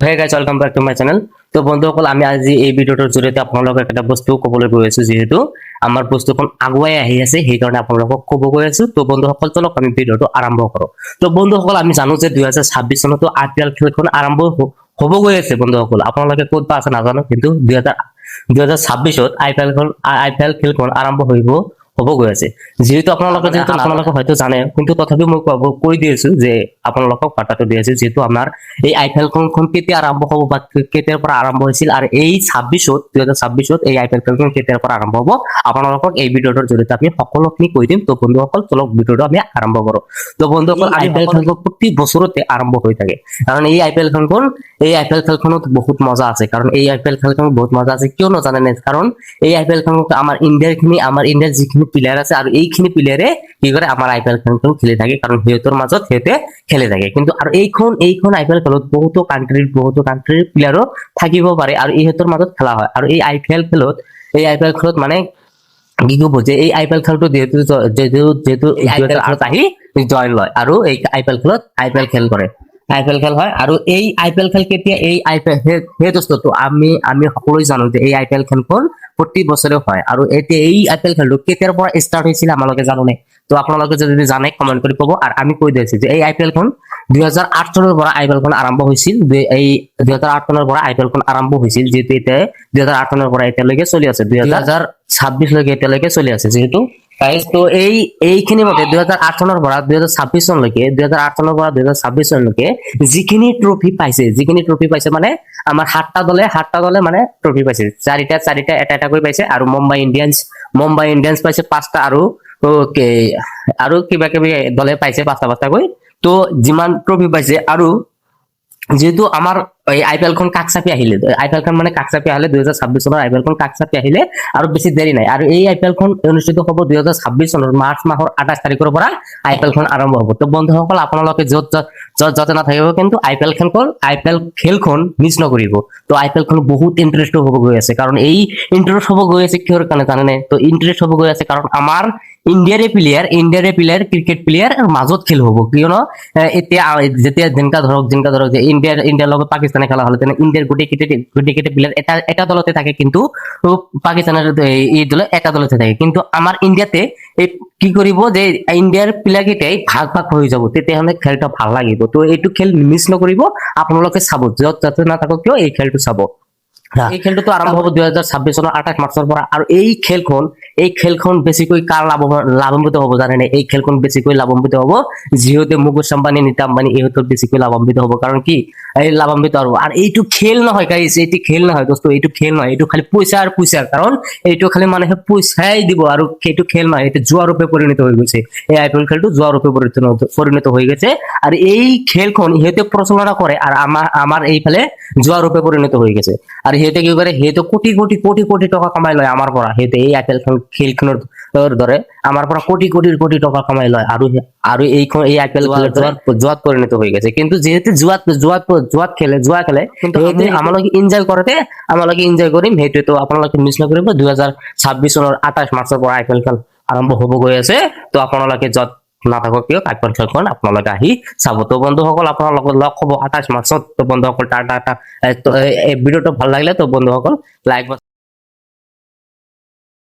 Hey guys, welcome back to my channel. তো বন্ধুসকল আমি আজি এই ভিডিওটোৰ জৰিয়তে আপোনালোকক এটা বস্তু ক'বলৈ গৈ আছো যেহেতু আমাৰ বস্তুখন আগুৱাই আহি আছে সেই কাৰণে আপোনালোকক ক'ব গৈ আছো তো বন্ধুসকল চলক আমি ভিডিওটো আৰম্ভ কৰো তো বন্ধুসকল আমি জানো যে 2026 চনতো আইপিএল খেলখন আৰম্ভ হ'ব গৈ আছে বন্ধুসকল আপোনালোকে ক'ত বা আছে নাজানো কিন্তু 2026 ত আইপিএল খেলখন আৰম্ভ হ'ব গৈ আছে যেহেতু আপোনালোকে হয়তো জানে কিন্তু তথাপি মই কৈ দি আছো যে আপোনালোকক কথাটো দি আছো যেহেতু আমাৰ এই আইপিএলখন কেতিয়া আৰম্ভ হ'ব বা কেতিয়াৰ পৰা আৰম্ভ হৈছিল আৰু এই 2026 ত এই আইপিএলখন কেতিয়াৰ পৰা আৰম্ভ হ'ব আপোনালোকক এই ভিডিওটোৰ জৰিয়তে আমি সকলোখিনি কৈ দিম তো বন্ধুসকল চলক ভিডিওটো আমি আৰম্ভ কৰো তো বন্ধুসকল আইপিএল খেলখন প্ৰতি বছৰতে আৰম্ভ হৈ থাকে কাৰণ এই আইপিএল খেলখনত বহুত মজা আছে কাৰণ এই আইপিএল খেলখনত বহুত মজা আছে কিয় নজানে কাৰণ এই আইপিএল খেলখনত আমাৰ ইণ্ডিয়াৰ যিখিনি প্লেয়াৰ আছে আৰু এইখিনি প্লেয়াৰে কি কৰে আমাৰ আইপিএল খেলখন খেলি থাকে কাৰণ সিহঁতৰ মাজত সিহঁতে খেলি থাকে কিন্তু আৰু এইখন আইপিএল খেলত বহুতো কান্ট্ৰিৰ প্লেয়াৰো থাকিব পাৰে আৰু ইহঁতৰ মাজত খেলা হয় আৰু এই আইপিএল খেলত মানে কি ক'ব যে এই আইপিএল খেলটো যেহেতু আহি জইন লয় আৰু এই আইপিএল খেল কৰে আইপিএল খেল হয় আৰু এই আইপিএল খেল কেতিয়া এই আইপিএল সেই দোস্তটো আমি সকলোৱে জানো যে এই আইপিএল খেলখন প্ৰতি বছৰে হয় আৰু এতিয়া এই আইপিএল খেলটো কেতিয়াৰ পৰা ষ্টাৰ্ট হৈছিল আপোনালোকে জানে তো আপোনালোকে যদি জানে কমেন্ট কৰি ক'ব আৰু আমি কৈ দিছো যে এই আইপিএলখন 2008 চনৰ পৰা আইপিএলখন আৰম্ভ হৈছিল এই 2008 চনৰ পৰা আইপিএলখন আৰম্ভ হৈছিল যেহেতু এতিয়া 2008 চনৰ পৰা এতিয়ালৈকে চলি আছে 2026 লৈকে এতিয়ালৈকে চলি আছে যেহেতু গাইস তো এইখিনি মতে 2008 চনৰ পৰা 2026 চনলৈকে 2008 চনৰ পৰা 2026 চনলৈকে যিখিনি ট্ৰফি পাইছে মানে আমাৰ 7টা দলে মানে ট্ৰফি পাইছে চাৰিটা এটা কৰি পাইছে আৰু মুম্বাই ইণ্ডিয়ান্স পাইছে 5টা আৰু কিবা কিবি দলে পাইছে 5টা কৈ তো যিমান ট্ৰফি পাইছে আৰু যেহেতু আমাৰ এই আইপিএলখন কাকচাপি আহিলে 2026 চনৰ আইপিএলখন কাকচাপি আহিলে আৰু বেছি দেৰি নাই আৰু এই আইপিএলখন অনুষ্ঠিত হ'ব 2026 চনৰ মাৰ্চ মাহৰ 28 তাৰিখৰ পৰা আইপিএলখন আৰম্ভ হ'ব তো বন্ধুসকল আপোনালোকে য'ত নাথাকিব কিন্তু আইপিএল খেলখন মিছ নকৰিব তো আইপিএলখন বহুত ইন্টাৰেষ্ট হ'ব গৈ আছে কাৰণ এই ইন্টাৰেষ্ট হ'ব গৈ আছে কিহৰ কাৰণে জানেনে তো ইন্টাৰেষ্ট হ'ব গৈ আছে কাৰণ আমাৰ ইণ্ডিয়াৰে প্লেয়াৰ ক্ৰিকেট প্লেয়াৰ মাজত খেল হ'ব কিয়নো এতিয়া যেতিয়া যেনকা ধৰক যে ইণ্ডিয়াৰ লগত পাকিস্তানে খেলা হলে তেনে ইণ্ডিয়াৰ গোটেই প্লেয়াৰ এটা দলতে থাকে কিন্তু পাকিস্তানৰ এই দলে এটা দলতে থাকে কিন্তু আমাৰ ইণ্ডিয়াতে এই কি কৰিব যে ইণ্ডিয়াৰ প্লেয়াৰ কেইটাই ভাগ হৈ যাব তেতিয়াহ'লে খেলটো ভাল লাগিব তো এইটো খেল মিছ নকৰিব আপোনালোকে চাব য'ত নাথাকক কিয় এই খেলটো চাব এই খেলটো আৰম্ভ হ'ব 2026 চনৰ 28 মাৰ্চৰ পৰা আৰু এই খেলখন বেছিকৈ কাৰ লাভান্বিত হ'ব জানেনে এই খেলখন বেছিকৈ লাভান্বিত হ'ব যিহেতু মুকেশ আম্বানী নীতা আম্বানী ইহঁতৰ বেছিকৈ লাভান্বিত হ'ব কাৰণ কি এই লাভান্বিত আৰু এইটো খেল নহয় গাইস এইটো খেল নহয় দোস্ত এইটো খেল নহয় এইটো খালি পইচা কাৰণ এইটো খালি মানুহে পইচাই দিব আৰু এইটো খেল নহয় এইটো জুৱা ৰূপে পৰিণত হৈ গৈছে এই আইপিএল খেলটো জুৱা ৰূপে পৰিণত হৈ গৈছে আৰু এই খেলখন ইহঁতে প্ৰচলনা কৰে আৰু আমাৰ এইফালে জুৱা ৰূপে পৰিণত হৈ গৈছে আৰু সিহঁতে কি কৰে সিহঁতে কোটি টকা কামাই লয় আমাৰ পৰা সিহঁতে এই আইপিএল খেলখনৰ দৰে আমাৰ পৰা কোটি টকা কামাই লয় আৰু এই আইপিএল জুৱাত পৰিণত হৈ গৈছে কিন্তু যেহেতু জুৱা খেলে কিন্তু আমালোকে এনজয় কৰিম সেইটোতো আপোনালোকে মিছ নকৰিব 2026 চনৰ 28 মাৰ্চৰ পৰা আইপিএল খেল আৰম্ভ হ'ব গৈ আছে তো আপোনালোকে য'ত নাথাকক কিয় আইপিএল খেলখন আপোনালোকে আহি চাব তো বন্ধুসকল আপোনালোকৰ লগ হ'ব 28 মাৰ্চত তো বন্ধুসকল টাটা এই ভিডিওটো ভাল লাগিলে তো বন্ধুসকল লাইক